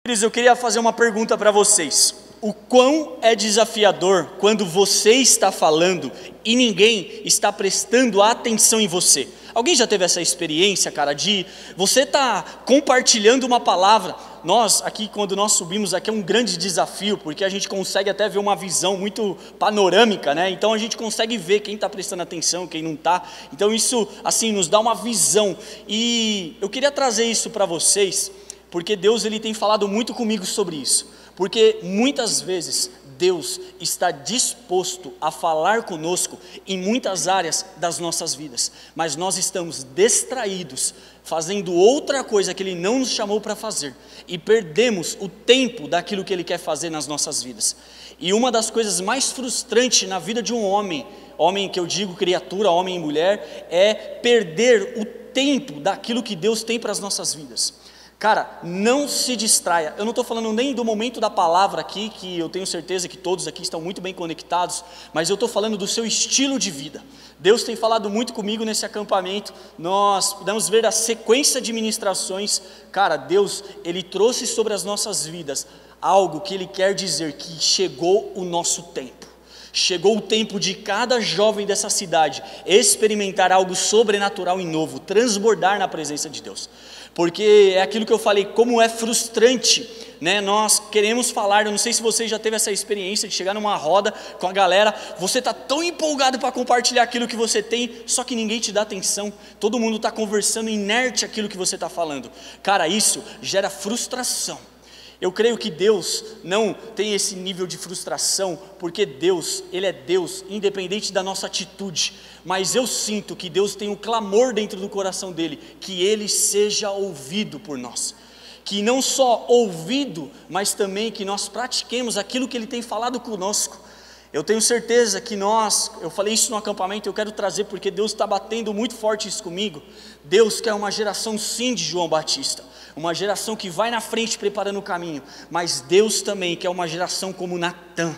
Eu queria fazer uma pergunta para vocês. O quão é desafiador quando você está falando e ninguém está prestando atenção em você? Alguém já teve essa experiência, cara, de você tá compartilhando uma palavra? Nós aqui, quando nós subimos aqui, é um grande desafio, porque a gente consegue até ver uma visão muito panorâmica, né? Então a gente consegue ver quem está prestando atenção, quem não está. Então isso, assim, nos dá uma visão. E eu queria trazer isso para vocês, porque Deus, Ele tem falado muito comigo sobre isso. Porque muitas vezes Deus está disposto a falar conosco em muitas áreas das nossas vidas, mas nós estamos distraídos, fazendo outra coisa que Ele não nos chamou para fazer, e perdemos o tempo daquilo que Ele quer fazer nas nossas vidas. E uma das coisas mais frustrantes na vida de um homem que eu digo criatura, homem e mulher, é perder o tempo daquilo que Deus tem para as nossas vidas. Cara, não se distraia. Eu não estou falando nem do momento da palavra aqui, que eu tenho certeza que todos aqui estão muito bem conectados, mas eu estou falando do seu estilo de vida. Deus tem falado muito comigo nesse acampamento. Nós podemos ver a sequência de ministrações. Cara, Deus, Ele trouxe sobre as nossas vidas algo que Ele quer dizer, que chegou o nosso tempo. Chegou o tempo de cada jovem dessa cidade experimentar algo sobrenatural e novo, transbordar na presença de Deus. Porque é aquilo que eu falei, como é frustrante, né? Nós queremos falar, eu não sei se você já teve essa experiência de chegar numa roda com a galera, você está tão empolgado para compartilhar aquilo que você tem, só que ninguém te dá atenção, todo mundo está conversando inerte aquilo que você está falando. Cara, isso gera frustração. Eu creio que Deus não tem esse nível de frustração, porque Deus, Ele é Deus, independente da nossa atitude, mas eu sinto que Deus tem um clamor dentro do coração dEle, que Ele seja ouvido por nós, que não só ouvido, mas também que nós pratiquemos aquilo que Ele tem falado conosco. Eu tenho certeza que eu falei isso no acampamento, eu quero trazer porque Deus está batendo muito forte isso comigo. Deus quer uma geração sim de João Batista, uma geração que vai na frente preparando o caminho, mas Deus também quer uma geração como Natã.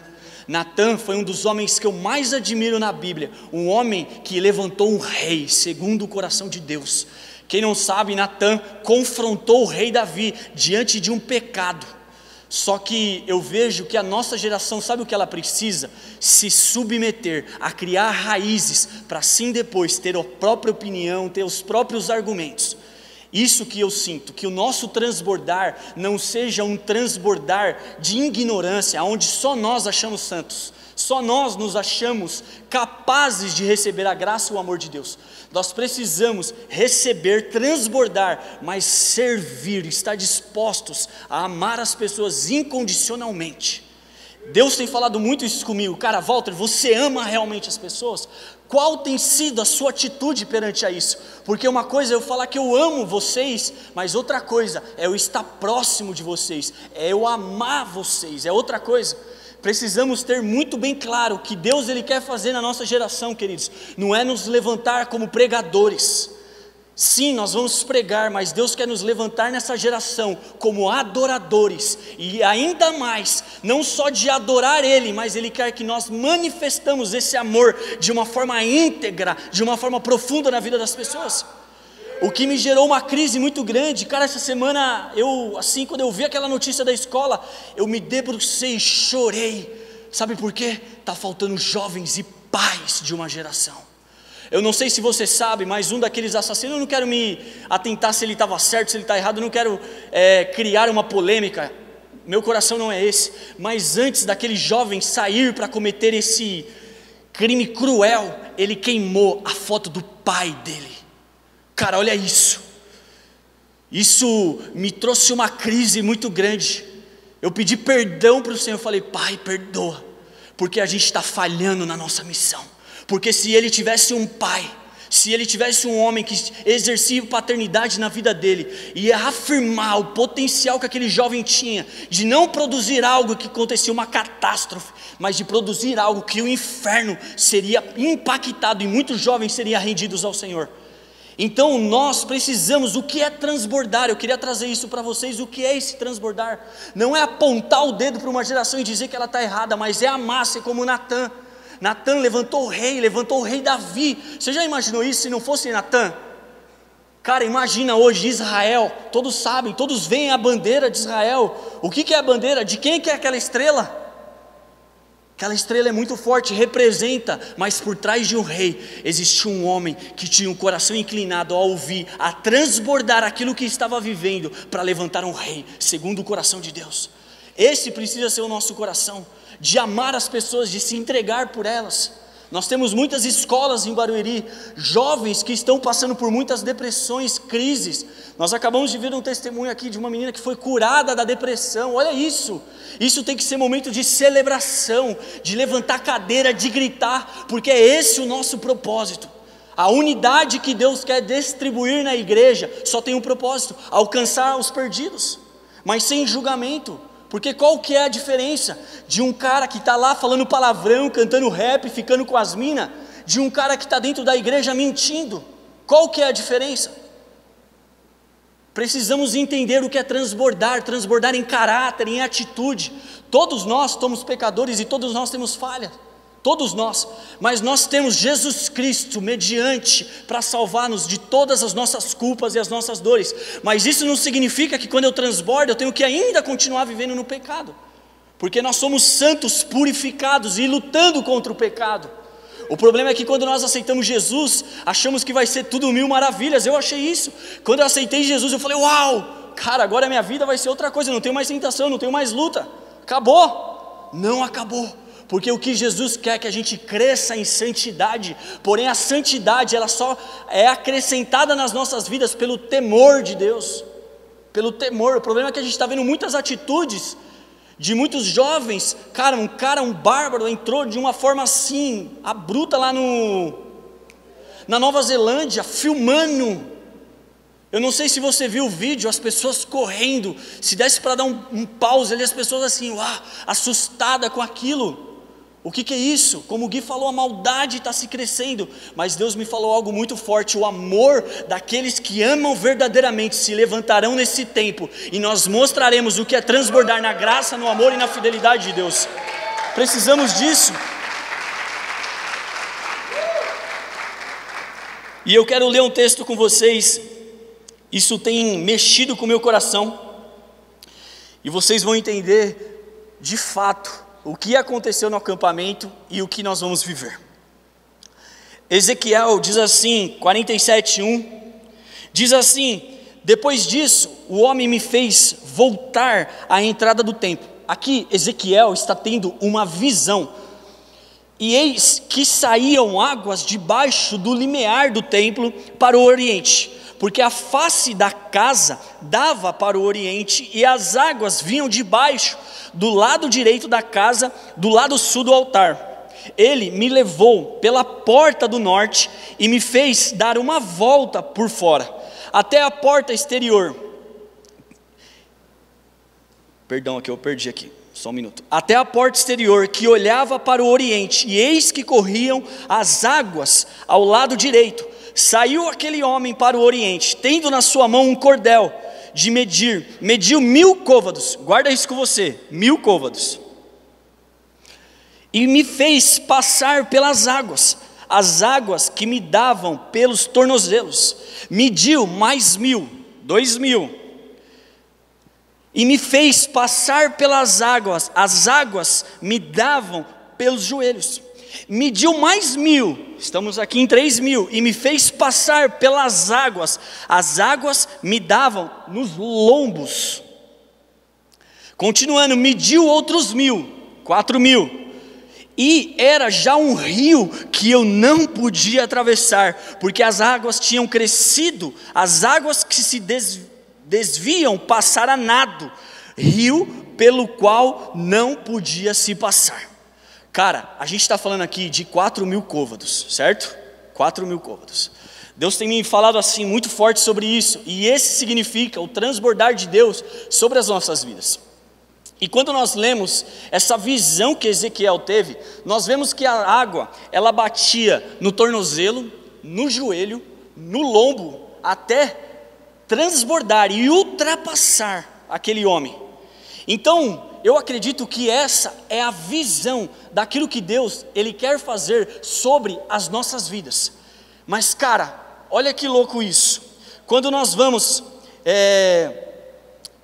Natã foi um dos homens que eu mais admiro na Bíblia, um homem que levantou um rei segundo o coração de Deus. Quem não sabe, Natã confrontou o rei Davi diante de um pecado. Só que eu vejo que a nossa geração, sabe o que ela precisa? Se submeter a criar raízes, para assim depois ter a própria opinião, ter os próprios argumentos. Isso que eu sinto, que o nosso transbordar não seja um transbordar de ignorância, onde só nós achamos santos, só nós nos achamos capazes de receber a graça e o amor de Deus. Nós precisamos receber, transbordar, mas servir, estar dispostos a amar as pessoas incondicionalmente. Deus tem falado muito isso comigo. Cara, Walter, você ama realmente as pessoas? Qual tem sido a sua atitude perante a isso? Porque uma coisa é eu falar que eu amo vocês, mas outra coisa é eu estar próximo de vocês, é eu amar vocês, é outra coisa. Precisamos ter muito bem claro o que Deus Ele quer fazer na nossa geração, queridos. Não é nos levantar como pregadores. Sim, nós vamos pregar, mas Deus quer nos levantar nessa geração como adoradores, e ainda mais, não só de adorar Ele, mas Ele quer que nós manifestamos esse amor de uma forma íntegra, de uma forma profunda na vida das pessoas. O que me gerou uma crise muito grande, cara, essa semana, quando eu vi aquela notícia da escola, eu me debrucei e chorei. Sabe por quê? Está faltando jovens e pais de uma geração. Eu não sei se você sabe, mas um daqueles assassinos, eu não quero me atentar se ele estava certo, se ele está errado, eu não quero criar uma polêmica, meu coração não é esse, mas antes daquele jovem sair para cometer esse crime cruel, ele queimou a foto do pai dele. Cara, olha isso me trouxe uma crise muito grande. Eu pedi perdão para o Senhor, eu falei, Pai, perdoa, porque a gente está falhando na nossa missão. Porque se ele tivesse um pai, se ele tivesse um homem que exercia paternidade na vida dele, ia afirmar o potencial que aquele jovem tinha, de não produzir algo que acontecia uma catástrofe, mas de produzir algo que o inferno seria impactado e muitos jovens seriam rendidos ao Senhor. Então nós precisamos, o que é transbordar? Eu queria trazer isso para vocês, o que é esse transbordar? Não é apontar o dedo para uma geração e dizer que ela está errada, mas é amar, ser como Natã. Natã levantou o rei Davi. Você já imaginou isso se não fosse Natã? Cara, imagina hoje Israel, todos sabem, todos veem a bandeira de Israel. O que é a bandeira? De quem que é aquela estrela? Aquela estrela é muito forte, representa, mas por trás de um rei, existia um homem que tinha um coração inclinado a ouvir, a transbordar aquilo que estava vivendo, para levantar um rei, segundo o coração de Deus. Esse precisa ser o nosso coração, de amar as pessoas, de se entregar por elas. Nós temos muitas escolas em Barueri, jovens que estão passando por muitas depressões, crises. Nós acabamos de ver um testemunho aqui de uma menina que foi curada da depressão. Olha isso, isso tem que ser momento de celebração, de levantar a cadeira, de gritar, porque é esse o nosso propósito. A unidade que Deus quer distribuir na igreja só tem um propósito: alcançar os perdidos, mas sem julgamento. Porque qual que é a diferença de um cara que está lá falando palavrão, cantando rap, ficando com as minas, de um cara que está dentro da igreja mentindo? Qual que é a diferença? Precisamos entender o que é transbordar, transbordar em caráter, em atitude. Todos nós somos pecadores e todos nós temos falhas, todos nós, mas nós temos Jesus Cristo mediante para salvar-nos de todas as nossas culpas e as nossas dores. Mas isso não significa que quando eu transbordo eu tenho que ainda continuar vivendo no pecado, porque nós somos santos, purificados e lutando contra o pecado. O problema é que quando nós aceitamos Jesus, achamos que vai ser tudo mil maravilhas. Eu achei isso, quando eu aceitei Jesus eu falei: uau, cara, agora a minha vida vai ser outra coisa, não tenho mais tentação, não tenho mais luta, acabou. Não acabou. Porque o que Jesus quer é que a gente cresça em santidade, porém a santidade ela só é acrescentada nas nossas vidas pelo temor de Deus, pelo temor. O problema é que a gente está vendo muitas atitudes de muitos jovens, um bárbaro entrou de uma forma assim, abrupta lá na Nova Zelândia, filmando. Eu não sei se você viu o vídeo, as pessoas correndo, se desse para dar um pause ali, as pessoas assim, assustadas com aquilo. O que é isso? Como o Gui falou, a maldade está se crescendo, mas Deus me falou algo muito forte: o amor daqueles que amam verdadeiramente se levantarão nesse tempo, e nós mostraremos o que é transbordar na graça, no amor e na fidelidade de Deus. Precisamos disso. E eu quero ler um texto com vocês, isso tem mexido com o meu coração, e vocês vão entender de fato o que aconteceu no acampamento e o que nós vamos viver. Ezequiel diz assim, 47:1, diz assim: depois disso o homem me fez voltar à entrada do templo. Aqui Ezequiel está tendo uma visão, e eis que saíam águas debaixo do limiar do templo para o oriente, porque a face da casa dava para o oriente, e as águas vinham de baixo, do lado direito da casa, do lado sul do altar. Ele me levou pela porta do norte e me fez dar uma volta por fora, até a porta exterior. Perdão, aqui eu perdi aqui, só um minuto. Até a porta exterior que olhava para o oriente, e eis que corriam as águas ao lado direito. Saiu aquele homem para o oriente, tendo na sua mão um cordel de medir, mediu 1000 côvados, guarda isso com você, 1000 côvados, e me fez passar pelas águas, as águas que me davam pelos tornozelos, mediu mais 1000, 2000, e me fez passar pelas águas, as águas me davam pelos joelhos. Mediu mais 1000, estamos aqui em 3000, e me fez passar pelas águas, as águas me davam nos lombos. Continuando, mediu outros 1000, 4000, e era já um rio que eu não podia atravessar, porque as águas tinham crescido, as águas que se desviam passar a nado, rio pelo qual não podia se passar. Cara, a gente está falando aqui de 4000 côvados, certo? 4000 côvados. Deus tem me falado assim muito forte sobre isso, e esse significa o transbordar de Deus sobre as nossas vidas. E quando nós lemos essa visão que Ezequiel teve, nós vemos que a água, ela batia no tornozelo, no joelho, no lombo, até transbordar e ultrapassar aquele homem. Então, eu acredito que essa é a visão daquilo que Deus, Ele quer fazer sobre as nossas vidas. Mas cara, olha que louco isso. quando nós vamos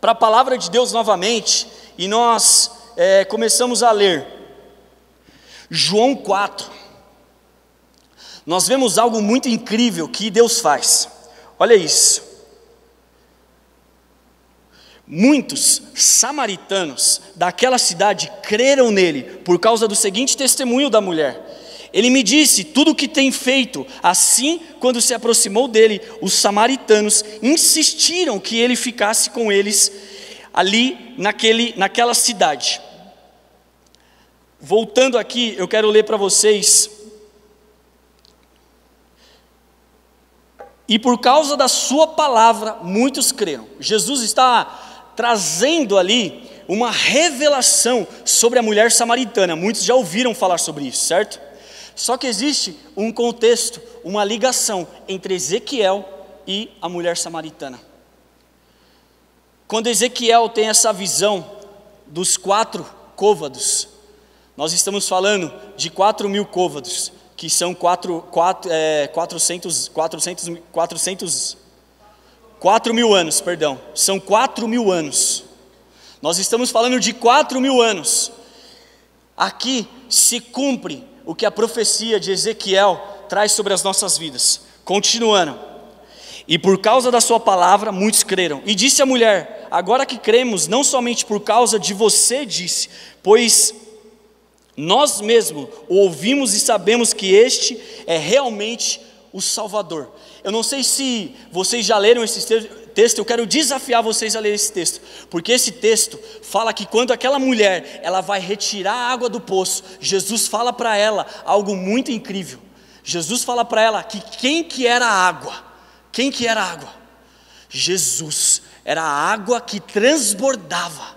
para a palavra de Deus novamente, e nós começamos a ler João 4, nós vemos algo muito incrível que Deus faz. Olha isso. Muitos samaritanos daquela cidade creram nele por causa do seguinte testemunho da mulher: ele me disse tudo o que tem feito. Assim, quando se aproximou dele, os samaritanos insistiram que ele ficasse com eles ali naquela cidade. Voltando aqui, eu quero ler para vocês. E por causa da sua palavra, muitos creram. Jesus está trazendo ali uma revelação sobre a mulher samaritana. Muitos já ouviram falar sobre isso, certo? Só que existe um contexto, uma ligação entre Ezequiel e a mulher samaritana. Quando Ezequiel tem essa visão dos 4 côvados, nós estamos falando de 4.000 côvados, que são 4 mil anos, perdão, são 4.000 anos. Nós estamos falando de 4.000 anos. Aqui se cumpre o que a profecia de Ezequiel traz sobre as nossas vidas. Continuando. E por causa da sua palavra, muitos creram. E disse a mulher: agora que cremos, não somente por causa de você, disse, pois nós mesmos o ouvimos e sabemos que este é realmente o Salvador. Eu não sei se vocês já leram esse texto, eu quero desafiar vocês a ler esse texto, porque esse texto fala que quando aquela mulher, ela vai retirar a água do poço, Jesus fala para ela algo muito incrível. Jesus fala para ela que quem que era a água? Quem que era a água? Jesus era a água que transbordava.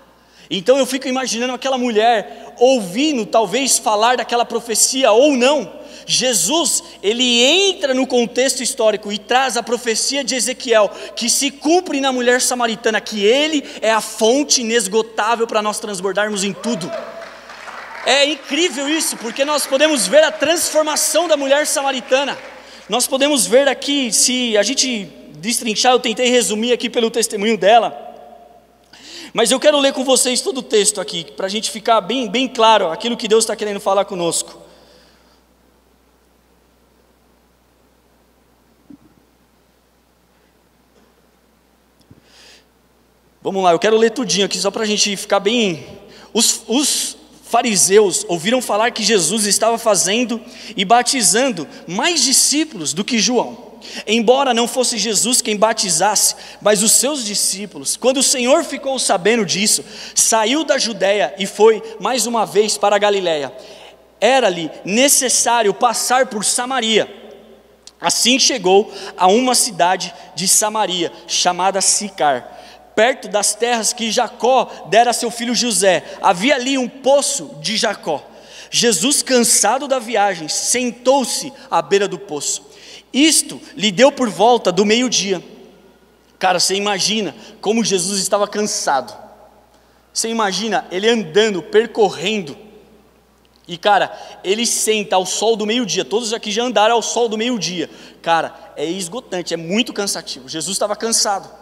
Então eu fico imaginando aquela mulher ouvindo talvez falar daquela profecia ou não. Jesus, ele entra no contexto histórico e traz a profecia de Ezequiel, que se cumpre na mulher samaritana, que ele é a fonte inesgotável para nós transbordarmos em tudo. É incrível isso, porque nós podemos ver a transformação da mulher samaritana. Nós podemos ver aqui, se a gente destrinchar, eu tentei resumir aqui pelo testemunho dela, mas eu quero ler com vocês todo o texto aqui, para a gente ficar bem claro aquilo que Deus está querendo falar conosco. Vamos lá, eu quero ler tudinho aqui, só para a gente ficar bem. Os fariseus ouviram falar que Jesus estava fazendo e batizando mais discípulos do que João, embora não fosse Jesus quem batizasse, mas os seus discípulos. Quando o Senhor ficou sabendo disso, saiu da Judeia e foi mais uma vez para a Galiléia. Era-lhe necessário passar por Samaria. Assim chegou a uma cidade de Samaria, chamada Sicar, perto das terras que Jacó dera a seu filho José. Havia ali um poço de Jacó. Jesus, cansado da viagem, sentou-se à beira do poço. Isto lhe deu por volta do meio-dia. Cara, você imagina como Jesus estava cansado. Você imagina ele andando, percorrendo. E cara, ele senta ao sol do meio-dia. Todos aqui já andaram ao sol do meio-dia. Cara, é esgotante, é muito cansativo. Jesus estava cansado.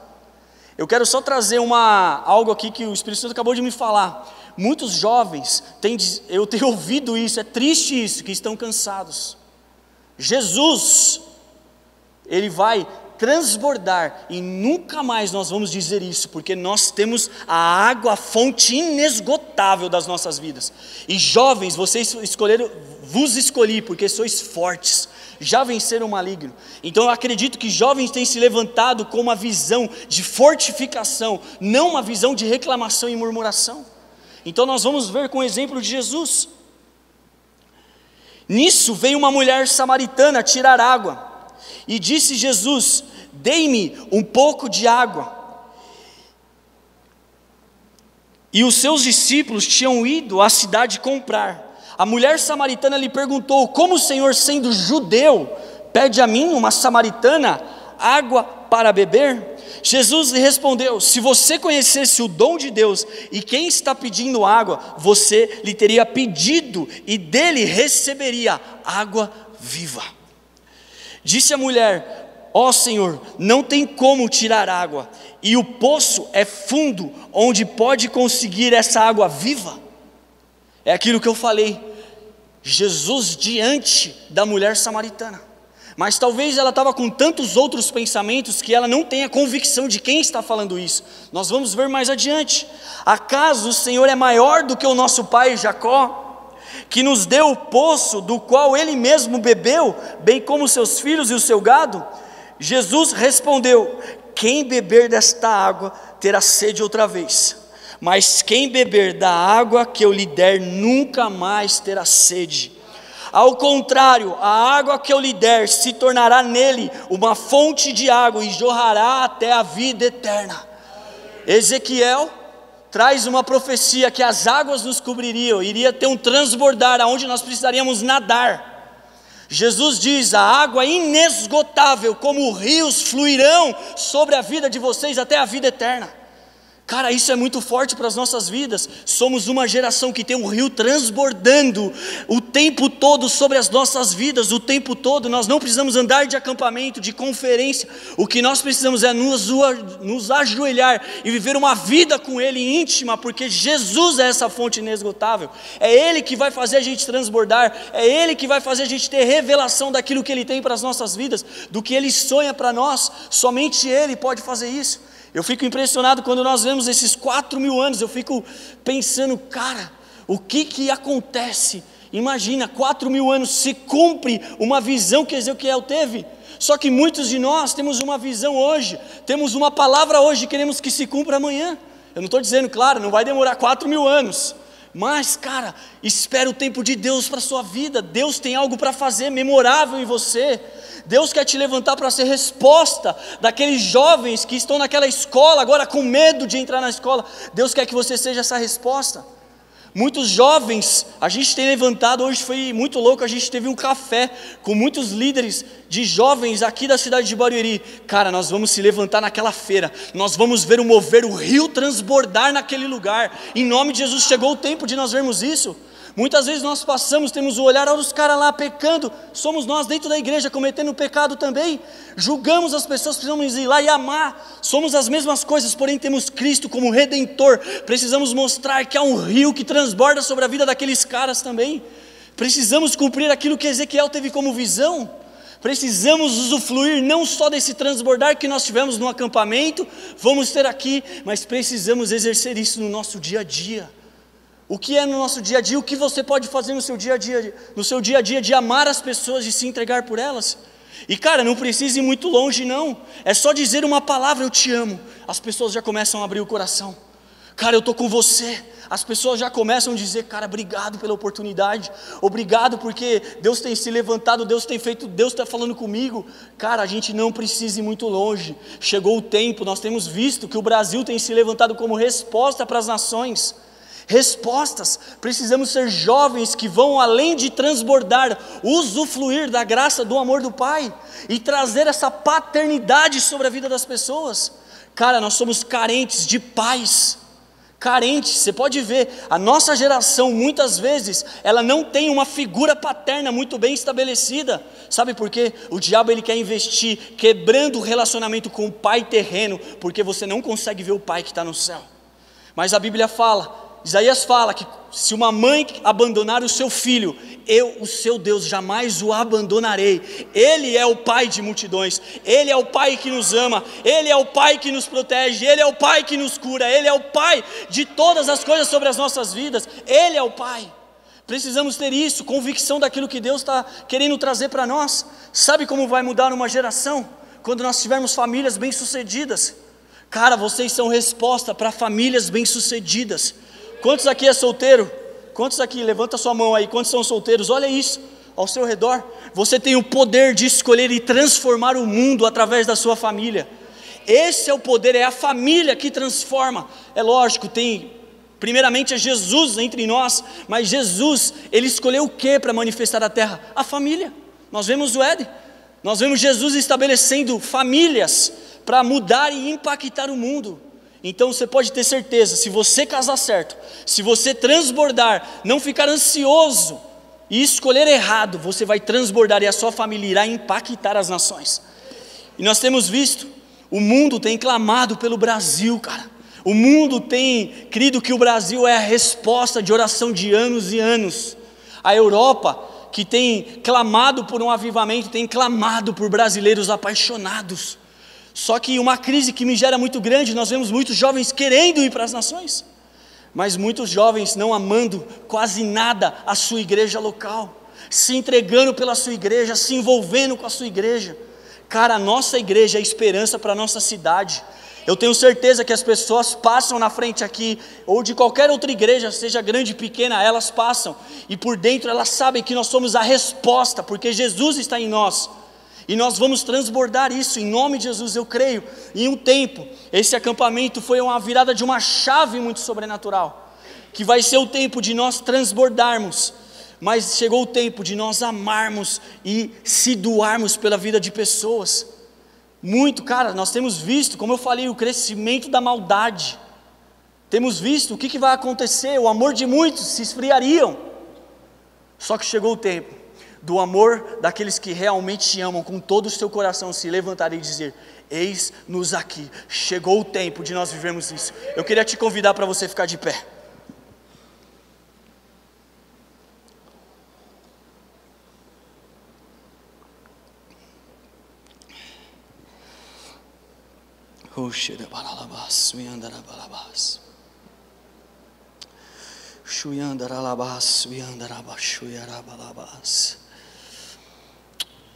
Eu quero só trazer algo aqui que o Espírito Santo acabou de me falar. Muitos jovens, eu tenho ouvido isso, é triste isso, que estão cansados. Jesus, ele vai transbordar e nunca mais nós vamos dizer isso, porque nós temos a água, a fonte inesgotável das nossas vidas. E jovens, vocês vos escolhi porque sois fortes, já venceram o maligno. Então eu acredito que jovens têm se levantado com uma visão de fortificação, não uma visão de reclamação e murmuração. Então nós vamos ver com o exemplo de Jesus. Nisso veio uma mulher samaritana tirar água, e disse Jesus: dei-me um pouco de água. E os seus discípulos tinham ido à cidade comprar. A mulher samaritana lhe perguntou: como o Senhor, sendo judeu, pede a mim, uma samaritana, água para beber? Jesus lhe respondeu: se você conhecesse o dom de Deus e quem está pedindo água, você lhe teria pedido e dele receberia água viva. Disse a mulher: ó Senhor, não tem como tirar água, e o poço é fundo, onde pode conseguir essa água viva? É aquilo que eu falei, Jesus diante da mulher samaritana, mas talvez ela estava com tantos outros pensamentos que ela não tenha convicção de quem está falando isso. Nós vamos ver mais adiante. Acaso o Senhor é maior do que o nosso pai Jacó, que nos deu o poço do qual ele mesmo bebeu, bem como seus filhos e o seu gado? Jesus respondeu: quem beber desta água terá sede outra vez, mas quem beber da água que eu lhe der nunca mais terá sede. Ao contrário, a água que eu lhe der se tornará nele uma fonte de água e jorrará até a vida eterna. Ezequiel traz uma profecia que as águas nos cobririam, iria ter um transbordar aonde nós precisaríamos nadar. Jesus diz: a água inesgotável, como rios, fluirão sobre a vida de vocês até a vida eterna. Cara, isso é muito forte para as nossas vidas. Somos uma geração que tem um rio transbordando o tempo todo sobre as nossas vidas, o tempo todo. Nós não precisamos andar de acampamento, de conferência. O que nós precisamos é nos ajoelhar e viver uma vida com Ele íntima, porque Jesus é essa fonte inesgotável. É Ele que vai fazer a gente transbordar, é Ele que vai fazer a gente ter revelação daquilo que Ele tem para as nossas vidas, do que Ele sonha para nós. Somente Ele pode fazer isso. Eu fico impressionado quando nós vemos esses 4.000 anos, eu fico pensando, cara, o que acontece? Imagina, 4.000 anos se cumpre uma visão que Ezequiel teve. Só que muitos de nós temos uma visão hoje, temos uma palavra hoje e queremos que se cumpra amanhã. Eu não estou dizendo, claro, não vai demorar 4.000 anos. Mas, cara, espera o tempo de Deus para a sua vida. Deus tem algo para fazer memorável em você. Deus quer te levantar para ser resposta daqueles jovens que estão naquela escola, agora com medo de entrar na escola. Deus quer que você seja essa resposta. Muitos jovens, a gente tem levantado, hoje foi muito louco, a gente teve um café com muitos líderes de jovens aqui da cidade de Barueri. Cara, nós vamos se levantar naquela feira, nós vamos ver o rio transbordar naquele lugar. Em nome de Jesus, chegou o tempo de nós vermos isso. Muitas vezes nós passamos, temos o olhar, olha os caras lá pecando, somos nós dentro da igreja cometendo pecado também, julgamos as pessoas, precisamos ir lá e amar, somos as mesmas coisas, porém temos Cristo como Redentor, precisamos mostrar que há um rio que transborda sobre a vida daqueles caras também, precisamos cumprir aquilo que Ezequiel teve como visão, precisamos usufruir não só desse transbordar que nós tivemos no acampamento, vamos ter aqui, mas precisamos exercer isso no nosso dia a dia. O que é no nosso dia a dia? O que você pode fazer no seu dia a dia de amar as pessoas, de se entregar por elas? E cara, não precisa ir muito longe não, é só dizer uma palavra, eu te amo, as pessoas já começam a abrir o coração. Cara, eu estou com você, as pessoas já começam a dizer, cara, obrigado pela oportunidade, obrigado porque Deus tem se levantado, Deus tem feito, Deus está falando comigo. Cara, a gente não precisa ir muito longe, chegou o tempo, nós temos visto que o Brasil tem se levantado como resposta para as nações. Respostas, precisamos ser jovens que vão além de transbordar, usufruir da graça, do amor do Pai e trazer essa paternidade sobre a vida das pessoas. Cara, nós somos carentes de pais, carentes, você pode ver, a nossa geração muitas vezes, ela não tem uma figura paterna muito bem estabelecida, sabe por quê? O diabo ele quer investir, quebrando o relacionamento com o pai terreno, porque você não consegue ver o pai que está no céu, mas a Bíblia fala, Isaías fala que se uma mãe abandonar o seu filho, eu, o seu Deus, jamais o abandonarei. Ele é o pai de multidões, Ele é o pai que nos ama, Ele é o pai que nos protege, Ele é o pai que nos cura, Ele é o pai de todas as coisas sobre as nossas vidas, Ele é o pai. Precisamos ter isso, convicção daquilo que Deus está querendo trazer para nós. Sabe como vai mudar uma geração? Quando nós tivermos famílias bem-sucedidas. Cara, vocês são resposta para famílias bem-sucedidas. Quantos aqui é solteiro? Quantos aqui, levanta sua mão aí, quantos são solteiros? Olha isso, ao seu redor, você tem o poder de escolher e transformar o mundo através da sua família, esse é o poder, é a família que transforma, é lógico, tem, primeiramente é Jesus entre nós, mas Jesus, Ele escolheu o que para manifestar a terra? A família, nós vemos o Éden, nós vemos Jesus estabelecendo famílias, para mudar e impactar o mundo. Então você pode ter certeza, se você casar certo, se você transbordar, não ficar ansioso e escolher errado, você vai transbordar e a sua família irá impactar as nações. E nós temos visto, o mundo tem clamado pelo Brasil, cara. O mundo tem crido que o Brasil é a resposta de oração de anos e anos. A Europa, que tem clamado por um avivamento, tem clamado por brasileiros apaixonados. Só que uma crise que me gera muito grande, nós vemos muitos jovens querendo ir para as nações, mas muitos jovens não amando quase nada a sua igreja local, se entregando pela sua igreja, se envolvendo com a sua igreja. Cara, a nossa igreja é a esperança para a nossa cidade. Eu tenho certeza que as pessoas passam na frente aqui, ou de qualquer outra igreja, seja grande ou pequena, elas passam, e por dentro elas sabem que nós somos a resposta, porque Jesus está em nós, e nós vamos transbordar isso, em nome de Jesus, eu creio. Em um tempo, esse acampamento foi uma virada de uma chave muito sobrenatural, que vai ser o tempo de nós transbordarmos, mas chegou o tempo de nós amarmos e se doarmos pela vida de pessoas. Muito, cara, nós temos visto, como eu falei, o crescimento da maldade. Temos visto o que vai acontecer, o amor de muitos se esfriariam. Só que chegou o tempo do amor daqueles que realmente te amam com todo o seu coração se levantarem e dizer: eis-nos aqui. Chegou o tempo de nós vivermos isso. Eu queria te convidar para você ficar de pé.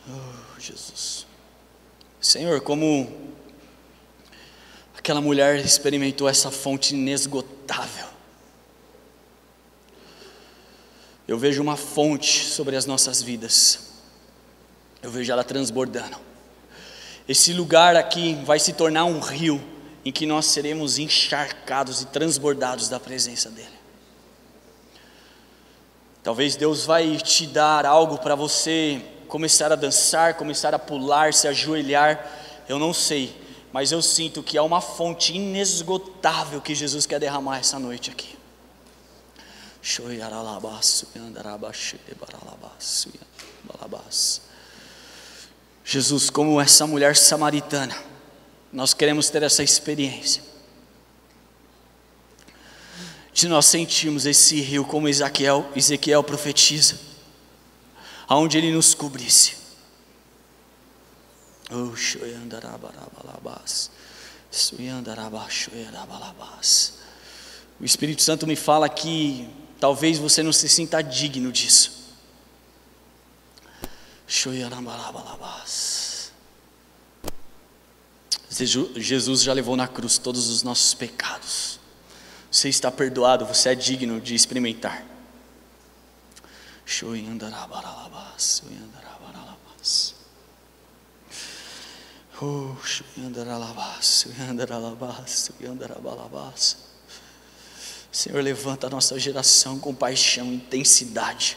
Oh, Jesus. Senhor, como aquela mulher experimentou essa fonte inesgotável, eu vejo uma fonte sobre as nossas vidas, eu vejo ela transbordando. Esse lugar aqui vai se tornar um rio, em que nós seremos encharcados e transbordados da presença dEle. Talvez Deus vai te dar algo para você começar a dançar, começar a pular, se ajoelhar, eu não sei, mas eu sinto que há uma fonte inesgotável que Jesus quer derramar essa noite aqui. Jesus, como essa mulher samaritana, nós queremos ter essa experiência de nós sentirmos esse rio como Ezequiel profetiza, aonde ele nos cobrisse. O Espírito Santo me fala que talvez você não se sinta digno disso. Jesus já levou na cruz todos os nossos pecados. Você está perdoado, você é digno de experimentar. Senhor, levanta a nossa geração com paixão e intensidade.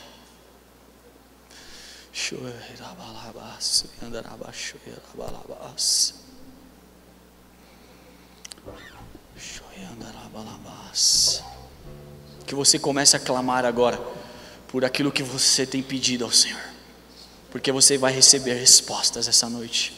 Que você comece a clamar agora por aquilo que você tem pedido ao Senhor, porque você vai receber respostas essa noite.